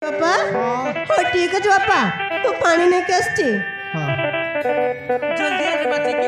ବାପା ହଉ ଠିକ ଅଛି ବାପା ମୁଁ ପାଣି ନେଇକି ଆସିଛି। जल्दी आ रे बच्चे की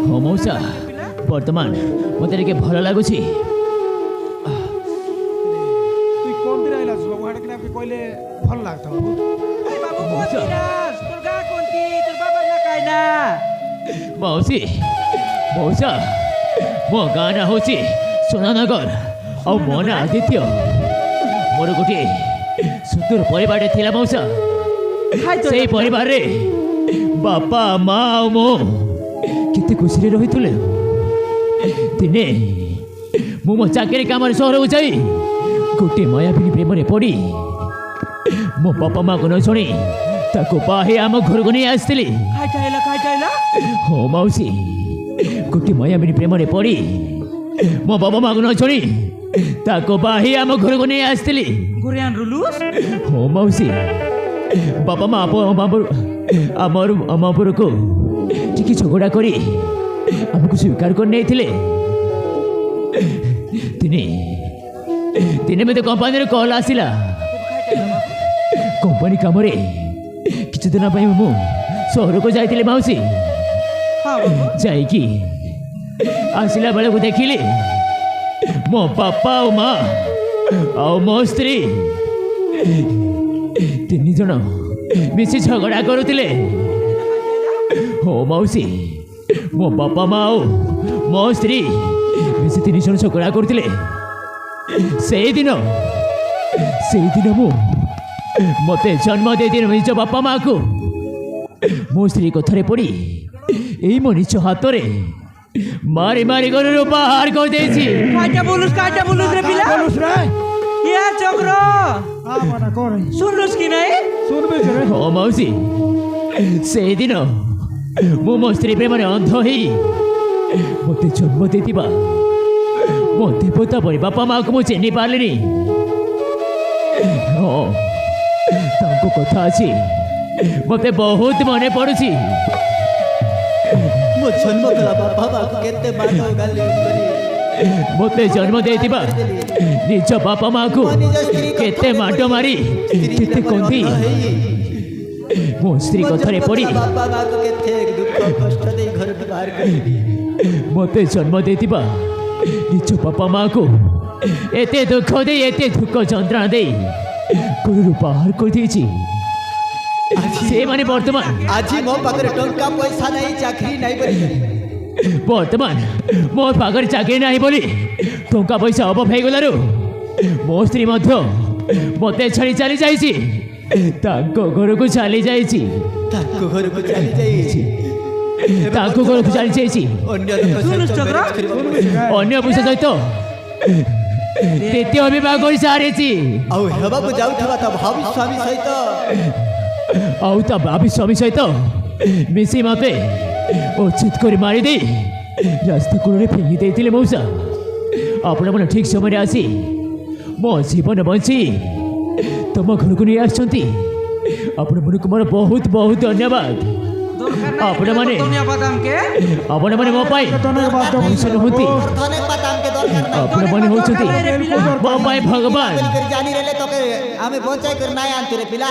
ହଁ ମଉସା ବର୍ତ୍ତମାନ ମୋତେ ଟିକେ ଭଲ ଲାଗୁଛି। তুই কোন দিন আইলাস বাবু হাড়ে কিনা আপনি কইলে ভালো লাগতো বাবু। बाबू कौन दिनास तोर गा कोंती तोर बाबा ना कायना ମାଉସୀ ମଉସା ମୋ ଗାଁ ନାଁ ହେଉଛି ସୁନାନଗର ଆଉ ମୋ ନାଁ ଆଦିତ୍ୟ। ମୋର ଗୋଟିଏ ସୁନ୍ଦର ପରିବାରଟେ ଥିଲା ମଉସା। ସେଇ ପରିବାରରେ ବାପା ମା ଆଉ ମୁଁ କେତେ ଖୁସିରେ ରହିଥିଲେ। ଦିନେ ମୁଁ ମୋ ଚାକିରି କାମରେ ସହରକୁ ଯାଇ ଗୋଟିଏ ମାୟାବିନୀ ପ୍ରେମରେ ପଡ଼ି ମୋ ବାପା ମାଆକୁ ନ ଶୁଣି ତାକୁ ବାହି ଆମ ଘରକୁ ନେଇ ଆସିଥିଲି। काय चाइला ହଁ ମାଉସୀ ଗୋଟିଏ ମାୟାବିନୀ ପ୍ରେମରେ ପଡ଼ି ମୋ ବାପା ମାଆକୁ ନ ଶୁଣି ତାକୁ ବାହି ଆମ ଘରକୁ ନେଇ ଆସିଥିଲି। गुरियान रुलुस ହଁ ମାଉସୀ ବାପା ମା ଆମ ଉପରକୁ ଟିକେ ଝଗଡ଼ା କରି ଆମକୁ ସ୍ୱୀକାର କରି ନେଇଥିଲେ। ଦିନେ ମୋତେ କମ୍ପାନୀରୁ କଲ୍ ଆସିଲା। କମ୍ପାନୀ କାମରେ କିଛି ଦିନ ପାଇଁ ମୁଁ ସହରକୁ ଯାଇଥିଲି ମାଉସୀ। हां बाबू ଯାଇକି ଆସିଲା ବେଳକୁ ଦେଖିଲି ମୋ ବାପା ଆଉ ମା ଆଉ ମୋ ସ୍ତ୍ରୀ ତିନି ଜଣ ମିଶି ଝଗଡ଼ା କରୁଥିଲେ। ହଁ ମାଉସୀ ମୋ ବାପା ମା ଆଉ ମୋ ସ୍ତ୍ରୀ ମିଶି ତିନି ଜଣ ଝଗଡ଼ା କରୁଥିଲେ। ସେଇଦିନ ମୁଁ ମୋତେ ଜନ୍ମ ଦେଇଥିଲି ନିଜ ବାପା ମାଆକୁ ମୋ ସ୍ତ୍ରୀ କଥାରେ ପଡ଼ି ଏଇ ମୋ ନିଜ ହାତରେ ମାରି ମାରି ଘରରୁ ବାହାର କରିଦେଇଛି। काटा बोलुस रे पिला বলুস রে या चक्र মানে করে सुनलुस कि नहीं শুনবে রে ହଁ ମାଉସୀ ସେଇଦିନ ମୁଁ ମୋ ସ୍ତ୍ରୀ ପ୍ରେମରେ ଅନ୍ଧ ହେଇ ମୋତେ ଜନ୍ମ ଦେଇଥିବା ମୋ ଦେବତା ପରି ବାପା ମାଆକୁ ମୁଁ ଚିହ୍ନି ପାରିଲିନି। ହଁ ତାଙ୍କ କଥା ଅଛି ମୋତେ ବହୁତ ମନେ ପଡ଼ୁଛି। ମୋ ଜନ୍ମ କଲା ବାପା ବାପା କେତେ ବାଟ ଗାଲି କରି ମୋତେ ଜନ୍ମ ଦେଇଥିବା ନିଜ ବାପା ମାଆକୁ କେତେ ମାଡ଼ ମାରି କେତେ କନ୍ଦି ମୋ ସ୍ତ୍ରୀ କଥାରେ ପଡ଼ି ବାପା ବାପା କେତେ ଦୁଃଖ କଷ୍ଟ ଦେଇ ଘରକୁ ବାହାର କରିଲି। ମୋତେ ଜନ୍ମ ଦେଇଥିବା ନିଜ ବାପା ମାଆକୁ ଏତେ ଦୁଃଖ ଦେଇ ଏତେ ଦୁଃଖ ଯନ୍ତ୍ରଣା ଦେଇ ଘରରୁ ବାହାର କରିଦେଇଛି। ସେମାନେ ବର୍ତ୍ତମାନ ଆଜି ମୋ ପାଖରେ ଟଙ୍କା ପଇସା ନାହିଁ ଚାକିରି ନାହିଁ ବୋଲି ବର୍ତ୍ତମାନ ମୋ ପାଖରେ ଚାକିରି ନାହିଁ ବୋଲି ଟଙ୍କା ପଇସା ଅଭାବ ହେଇଗଲାରୁ ମୋ ସ୍ତ୍ରୀ ମଧ୍ୟ ମୋତେ ଛାଡ଼ି ଚାଲି ଯାଇଛି। ତାଙ୍କ ଘରକୁ ଚାଲି ଯାଇଛି। ତାଙ୍କ ଘରକୁ ଚାଲି ଯାଇଛି। ତାଙ୍କ ଘରକୁ ଚାଲି ଯାଇଛି। ଅନ୍ୟ ଲୋକ ସୁନୁସ ଚକ୍ର? ଅନ୍ୟ ପୁରୁଷ ସହିତ ଦ୍ୱିତୀୟ ବିବାହ କରି ସାରିଛି। ଆଉ ହେବାକୁ ଯାଉଥିବା ତା ଭାବି ସ୍ୱାମୀ ସହିତ ଆଉ ତା ଭାବି ସ୍ୱାମୀ ସହିତ ମିଶି ମୋତେ ଉଚିତ କରି ମାରିଦେଇ ରାସ୍ତା କୂଳରେ ଫିଙ୍ଗି ଦେଇଥିଲେ ମଉସା। ଆପଣମାନେ ଠିକ୍ ସମୟରେ ଆସି ମୋ ଜୀବନ ବଞ୍ଚି ତମ ଘରକୁ ନେଇ ଆସିଛନ୍ତି। ଆପଣମାନଙ୍କୁ ମୋର ବହୁତ ବହୁତ ଧନ୍ୟବାଦ। ଆପଣମାନେ ଆପଣମାନେ ମୋ ପାଇଁ ମଣିଷ ନୁହନ୍ତି, ଧନ୍ୟବାଦ ଆମକେ ଦରକାର ନାହିଁ। ଆପଣମାନେ ହେଉଛନ୍ତି ମୋ ପାଇଁ ଭଗବାନ। জানি রেলে তোকে আমি বঞ্চাই করে নাই আনতে রে পিলা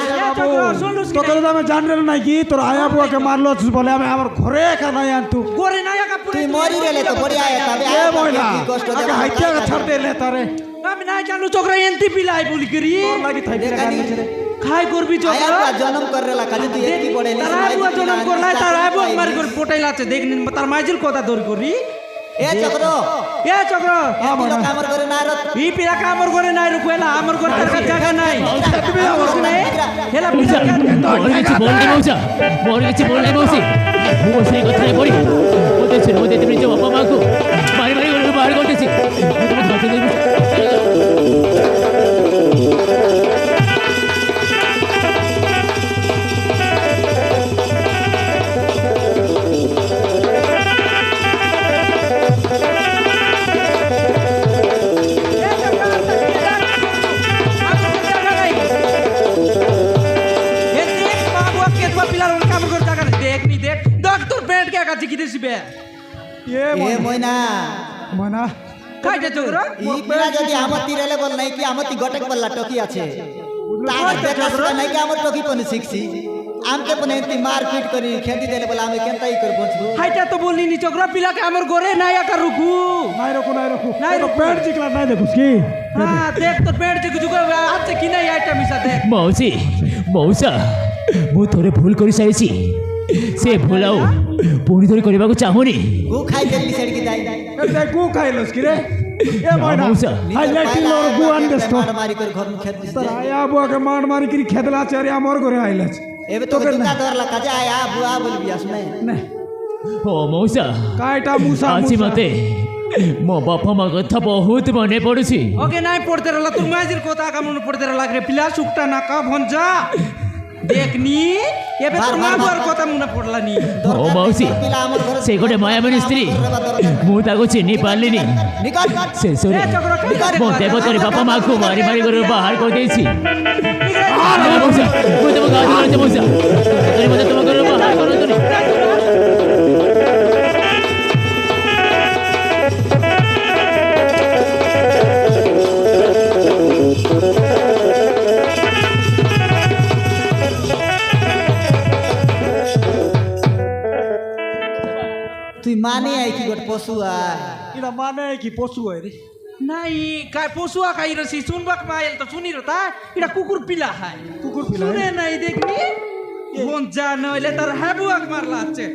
তোকে তো আমি জানি রে নাই কি তোর আয়া বুয়াকে মারলো বলে আমি আমার ঘরে একা নাই আনতু गोरे नाया का তুই মরি রেলে তো বড়ি আয়া তবে এ মহিলা আগে হাইতিয়া ছাড় দেলে তারে আমি না জানো চক্র এনতি পিলাই বলি করি তোর লাগি থাই রে গালি রে খাই করবি আয়া চক্র বুয়া জন্ম করেলা খালি তুই একি পড়ে লে তারা বুয়া জনম করলাই তারা বুয়া মারি করে পটাইলাছে দেখনি তার মাইজিল কথা দৌড় করি এ চক্র এ চক্র এগুলো কামর করে না রত ই পিরা কামর করে নাই রুকুলা আমর করে তার জায়গা নাই তুমি আমার নাই হেলা মৌসা ମୋର କିଛି ଭୁଲ ନାହିଁ ମଉସା, ମୋର କିଛି ଭୁଲ ନାହିଁ ମଉସୀ। ମୁଁ ସେଇ କଥାରେ ପଡ଼ି ମୋତେ ଜନ୍ମ ଦେଇଥିଲି ନିଜ ବାପା ମାଆକୁ ମାରି ମାରି ଘରକୁ ବାହାର କରିଦେଇଛି। ମୁଁ ତୁମକୁ ଧୈର୍ଯ୍ୟ ଦେବି। জিকি দিছিবে এ এ ময়না মনা খাইতে চোখরা ই পিলা যদি আমার তীরে বল নাই কি আমার গটেক বললা টকি আছে তার দেখা সুরা নাই কি আমার টকি পনে শিখছি আমকে পনে এতি মারপিট করি খেদি দেলে বলে আমি কেনতাই করে বসবো হাইটা তো বললি নি চোখরা পিলাকে আমার ঘরে নাই আকা রুকু নাই রকু নাই নাই রকু। পেট জিকলা নাই দেখুস কি হ্যাঁ দেখ তোর পেট যে কিছু আছে কি নাই আইটা মিশা দেখ ମାଉସୀ ମଉସା ମୁଁ ଥରେ ଭୁଲ କରିସାରିଛି ସେ ଭୁଲ ଆଉ ପୁଣି ଥରେ କରିବାକୁ ଚାହୁଁନି গু খাই দেলি সেড়কি যাই এ দেখ গু খাইলস কি রে এ ময়না মৌসা। হাইলাইট লোর গু আনদেস তো মার মারি করে ঘর মুখে দিস তোর আয়া বুয়াকে মার মারি কি খেদলা চারি আমার ঘরে আইলাছ এবে তো দুকা ধরলা কাজে আয়া বুয়া বলবি আস নাই না ଓ ମଉସା কাইটা মুসা ଆଜି ମୋତେ ମୋ ବାପା ମା କଥା ବହୁତ ମନେ ପଡ଼ୁଛି ওকে নাই পড়তে রলা তোর মাঝির কথা কেমন পড়তে লাগরে পিলা সুকটা নাকা ভঞ্জা দেখনি এবে তোর মা বর কথা মনে পড়লা নি ଓ ମାଉସୀ পিলা আমার ঘরে ସେ ଗୋଟେ ମାୟାମଣୀ ସ୍ତ୍ରୀ ମୁଁ ତାକୁ ଚିହ୍ନି ପାରିଲିନି নিকট ଶେଷରେ ମୋ ଦେବତାରେ ବାପା ମାଆକୁ ମାରି ମାରି ଘରୁ ବାହାର କରିଦେଇଛି ମଉସା ମୁଁ ତମ ଗାଁ ମାରୁଛି ମଉସା ମୋତେ ତମ ଘରୁ ବାହାର କରନ୍ତୁନି তুই মানে আই কি গোট পশু আয় এটা মানে কি পশু হয় রে নাই কাই পশুয়া খাই রছি শুনবাক মাইল তো শুনি রতা এটা কুকুর পিলা খায় কুকুর পিলা শুনে নাই দেখনি ভঞ্জা নইলে তার হাবুয়াক মারলা আছে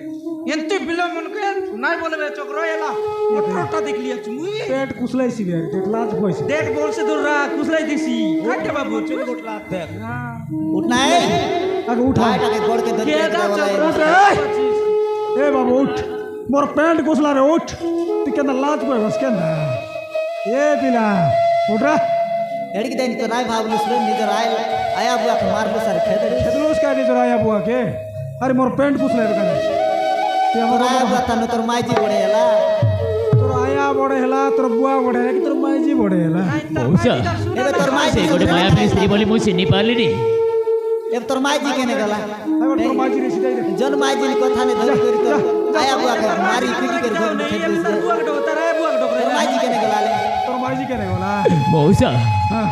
এনতে বিলা মন কে নাই বলবে চক্র এলা মোটরটা দেখলি আছ মুই পেট কুসলাইছি রে দেখলাজ কইছি দেখ বলছে তোরা কুসলাই দিছি কাটে বাবু চুপ গোটলা দেখ উঠ নাই আগে উঠা এটাকে গড়কে ধরে কে দা চক্র এ বাবু উঠ মোর প্যান্ট কুসলা রে উঠ তুই কেন লাজ কইবস কেন এ পিলা উঠরা এড়কি দেন তো নাই ভাবলু শুনে নিজের আয়া বুয়া মারবো স্যার খেদে খেদলোস কা নিজের আয়া বুয়াকে আরে মোর প্যান্ট কুসলাই কেন তুই আমার তোর আয়া বুয়া তানো তোর মাইজি পড়ে এলা তোর আয়া বড় হেলা তোর বুয়া বড় হেলা কি তোর মাইজি বড় হেলা মଉସା এবে তোর ସେ মাইজি ଗୋଟେ ମାୟାମଣୀ ସ୍ତ୍ରୀ ବୋଲି ମୁଁ ଚିହ୍ନି ପାରିଲିନି এবে তোর মাইজি কেনে গলা এবার তোর মাইজি রে সিধাই দে জন মাইজি কথা নে ধরি করি তো আয়া বুয়া মারি পিটি করে ঘর মুখে দিস তোর মাইজি কেনে গলা লে তোর মাইজি কেন গলা মଉସା হ্যাঁ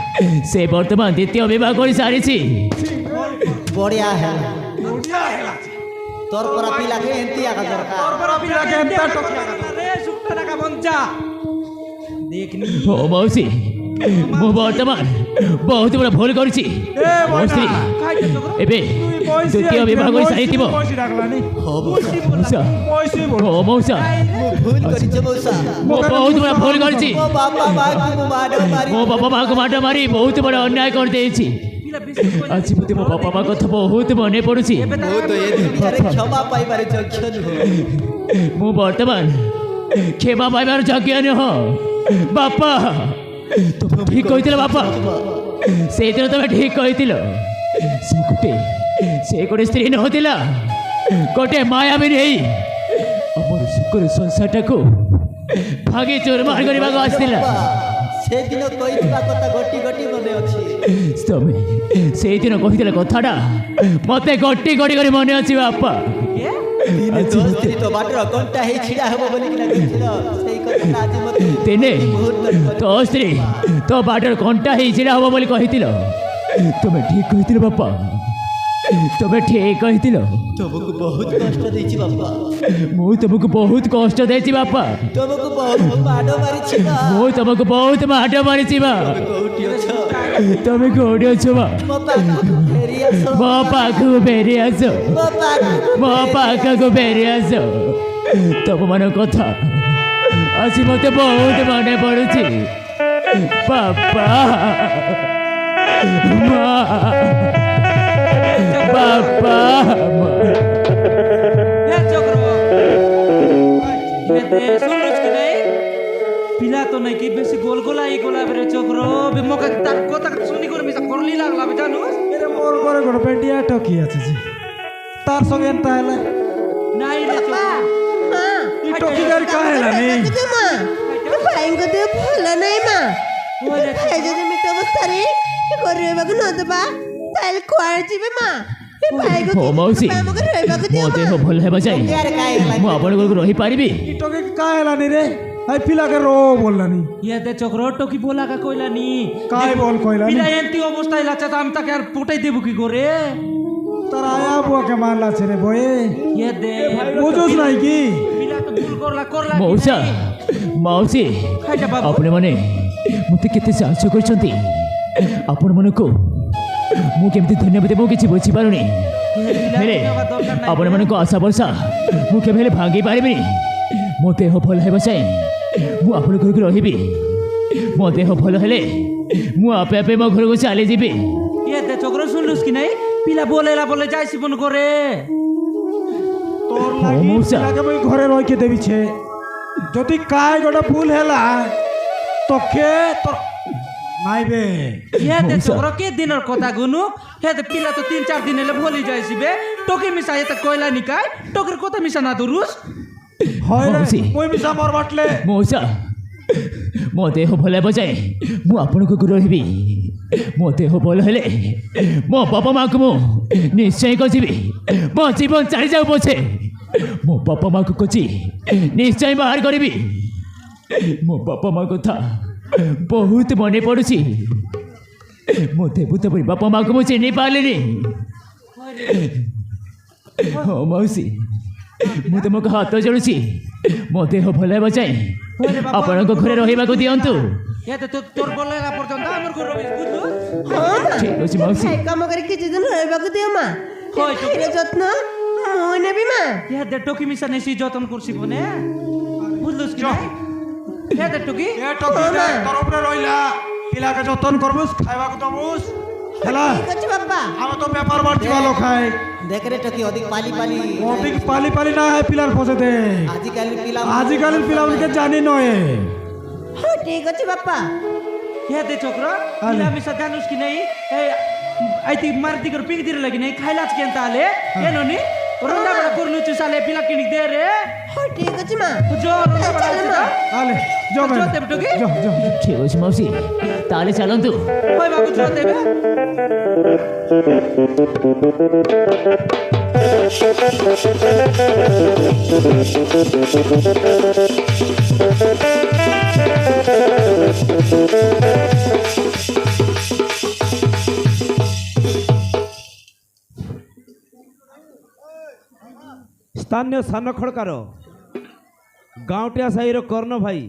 ସେ ବର୍ତ୍ତମାନ ଦ୍ୱିତୀୟ ବିବାହ କରିସାରିଛି বড়িয়া হেলা বড়িয়া হেলা তোর পরা পিলাকে এন্তি আগা দরকার পিলাকে এন্তা টকিয়া দেখনি ଓ ମାଉସୀ ମୁଁ ବର୍ତ୍ତମାନ ବହୁତ ବଡ଼ ଭୁଲ କରିଛି ମୋ ସ୍ତ୍ରୀ ଏବେ ଦ୍ୱିତୀୟ ବିବାହ କରିସାରିଥିବ পয়সা রাখলানি ମଉସା পয়সা বড় ଓ ମଉସା ভুল করিছ বউসা ମୁଁ ବହୁତ ବଡ଼ ଭୁଲ କରିଛି ମୋ ବାପା ମାକୁ ମୁଁ ମାଡ ମାରି ମୋ ବାପା ମାଆକୁ ମାଡ଼ ମାରି ବହୁତ ବଡ଼ ଅନ୍ୟାୟ କରିଦେଇଛି ଆଜି ମୋତେ ମୋ ବାପା ମା କଥା ବହୁତ ମନେ ପଡ଼ୁଛି ମୁଁ ତ ଏ ଦୁନିଆରେ କ୍ଷମା ପାଇବାରେ ଯୋଗ୍ୟ ନୁହଁ ମୁଁ ବର୍ତ୍ତମାନ କ୍ଷମା ପାଇବାର ଯୋଗ୍ୟ ନୁହଁ ବାପା ତମେ ଠିକ କହିଥିଲ ବାପା ସେଇଦିନ ତମେ ଠିକ କହିଥିଲ ସେ ଗୋଟେ ସ୍ତ୍ରୀ ନଥିଲା ଗୋଟେ ମାୟାବିନୀ ହେଇ ଆମର ସୁଖର ସଂସାରଟାକୁ ଭାଙ୍ଗି ଚୁରମାର କରିବାକୁ ଆସିଥିଲା ସେଦିନ କହିଥିବା କଥା ଗୋଟି ଗୋଟି ମନେ ଅଛି ତମେ ସେଇଦିନ କହିଥିଲା କଥାଟା ମତେ ଗୋଟି ଗୋଟି କରି ମନେ ଅଛି ବାପା ଦିନେ ତୋ ସ୍ତ୍ରୀ ତୋ ବାଟର କଣ୍ଟା ହେଇ ଛିଡ଼ା ହେବ ବୋଲି କିନା କହିଥିଲ ସେଇ କଥାଟା ଆଜି ମତେ ଦିନେ ମୁହୂର୍ତ୍ତରେ ମନେ ତୋ ସ୍ତ୍ରୀ ତୋ ବାଟର କଣ୍ଟା ହେଇ ଛିଡ଼ା ହବ ବୋଲି କହିଥିଲ ତମେ ଠିକ କହିଥିଲ ବାପା ତମେ ଠିକ କହିଥିଲ ତମକୁ ବହୁତ କଷ୍ଟ ଦେଇଛି ବାପା ମୁଁ ତମକୁ ବହୁତ କଷ୍ଟ ଦେଇଛି ବାପା ତମକୁ ବହୁତ ମାଡ ମାରିଛି ମା ମୁଁ ତମକୁ ବହୁତ ମାଡ଼ ମାରିଛି ବା କୋଉଠି ଅଛ ତମେ କୋଉଠି ଅଛ ବା ମୋ ପାଖକୁ ଫେରି ଆସ ମୋ ପାଖକୁ ଫେରି ଆସ ମୋ ପାଖକୁ ଫେରି ଆସ ତମମାନଙ୍କ କଥା ଆଜି ମତେ ବହୁତ ମନେ ପଡୁଛି ବାପା ମା ବାପା পিলা তো নাই কি বেশি গোল গোলা এই গোলা বেরে চক্র মকা তার কথা শুনি করে মিশা করলি লাগলা জানো এরে মোর ঘরে গোট পেটিয়া টকি আছে জি তার সঙ্গে এন্তা হেলা নাই রে বাবা মা ই টকি গার কা হেলা নেই কিন্তু মা ভাইঙ্গ দেহ ଭଲ ନାହିଁ ମା ଭାଇ ଯଦି ଏମିତି ଅବସ୍ଥାରେ କରିବାକୁ ନ ଦେବା ତାହେଲେ କୁଆଡ଼େ ଯିବେ ମା ଏ ଭାଇକୁ ହଉ ମାଉସୀ ଆମ ଘରେ ରହିବାକୁ ଦିଅ ମୋ ମା। ଦେହ ଭଲ ହେବା ଯାଏ यार काय ମୁଁ ଆପଣଙ୍କ ଘରକୁ ରହିପାରିବି ଇ ଟୋକି କାଁ ହେଲାନି ରେ ଏ ପିଲାକେ ରୋ ବୋଲଲାନି ये दे चोकरो टोकी बोला का कोइला नी काय बोल कहलानी पिला एंती अवस्था इला चाचा हम तक यार पुटाई देबु की गोरे তোর আয়া বুয়াকে মারলা ছে রে বয়ে ये दे বুঝোস নাই কি पिला तो भूल करला ମଉସା ମାଉସୀ ଖାଇଟା ବାବୁ ଆପଣମାନେ ମୋତେ କେତେ ସାହାଯ୍ୟ କରିଛନ୍ତି ଆପଣମାନଙ୍କୁ ମୁଁ କେମିତି ଧନ୍ୟବାଦ ଦେବ କିଛି ବୁଝିପାରୁନି ହେଲେ ଆପଣମାନଙ୍କ ଆଶା ଭରସା ମୁଁ କେବେ ହେଲେ ଭାଙ୍ଗି ପାରିବିନି ମୋ ଦେହ ଭଲ ହେବା ଯାଏଁ ମୁଁ ଆପଣଙ୍କ ଘରକୁ ରହିବି ମୋ ଦେହ ଭଲ ହେଲେ ମୁଁ ଆପେ ଆପେ ମୋ ଘରକୁ ଚାଲିଯିବି ये दे चोकरो सुनलुस कि नहीं पिला बोलेला बोले जाय सिबन करे তোর হ্যাঁ, লাগি মৌসা। পিলাকে মই ঘরে রইকে দেবিছে যদি কায় গোটা ভুল হেলা তোকে তোর নাইবে ये दे मौसा। चोकरो के दिनर कथा गुनु हे दे पिला तो 3-4 दिन ले भोली जाय सिबे टोकी मिसा ये त कोइला निकाय टोकर कथा मिसा ना दुरुस হয় রে মৌসি। মই মিছা মর বাটলে ମଉସା ମୋ ଦେହ ଭଲ ହେବା ଯାଏଁ ମୁଁ ଆପଣଙ୍କ ଘରେ ରହିବି ମୋ ଦେହ ଭଲ ହେଲେ ମୋ ବାପା ମାଆଙ୍କୁ ମୁଁ ନିଶ୍ଚୟ ଖୋଜିବି ମୋ ଜୀବନ ଚାଲିଯାଉ ପଛେ ମୋ ବାପା ମାଆଙ୍କୁ ଖୋଜି ନିଶ୍ଚୟ ବାହାର କରିବି ମୋ ବାପା ମାଆ କଥା ବହୁତ ମନେ ପଡ଼ୁଛି ମୋତେ ଭୂତ ପରି ବାପା ମାଆଙ୍କୁ ମୁଁ ଚିହ୍ନି ପାରିଲିନି ହଁ ମାଉସୀ ମୁଁ ତୁମକୁ ହାତ ଯୋଡ଼ୁଛି ମୋ ଦେହ ଭଲ ହେବା ଯାଏଁ ଆପଣଙ୍କ ଘରେ ରହିବାକୁ ଦିଅନ୍ତୁ ये दे तोर बोलेला पर्यंत हमर घर रहिस बुझलु ହଁ ମା। ଠିକ୍ ଅଛି ମାଉସୀ ଭାଇ କାମ କରି କିଛି ଦିନ ରହିବାକୁ ଦିଅ ମା হয় তো ଭାଇର ଯତ୍ନ ମୁଁ ନେବି ମା। ये दे टोकी मिसा नेसी जतन करसी बने बुझलुस कि नहीं ये दे टोकी এ টকি দে তোর উপরে রইলা পিলাকে যতন করবুস খাইবাকে দবুস হেলা ঠিক আছে বাবা। আমি তো ব্যাপার বাড়ছি ভালো খাই देख रे टोकी अधिक पाली पाली অধিক পালি পালি না হয় পিলার ফসে দে आजकल पिला আজকালের পিলাগুলিকে জানি নয় ହଁ ଠିକ ଅଛି ବାପା। ये दे छोकरा पिला मिसा जानूस कि नहीं ए आइती मारती कर पिक दिर लगी नहीं खाइलाच केन ताले ये नोनी रोंदा बड़ा करनु चुसाले पिला किनिक दे रे ହଁ ଠିକ ଅଛି ମା। जो रोंदा बड़ा ଚାଲ ମା। আলে যাও जो देब टोकी যাও ଠିକ୍ ଅଛି ମାଉସୀ ତାହେଲେ ଚାଲନ୍ତୁ होय बाबू जो देबे ସ୍ଥାନୀୟ ସାନ ଖଡ଼କାର ଗାଉଁଟିଆ ସାହିର କର୍ଣ୍ଣ ଭାଇ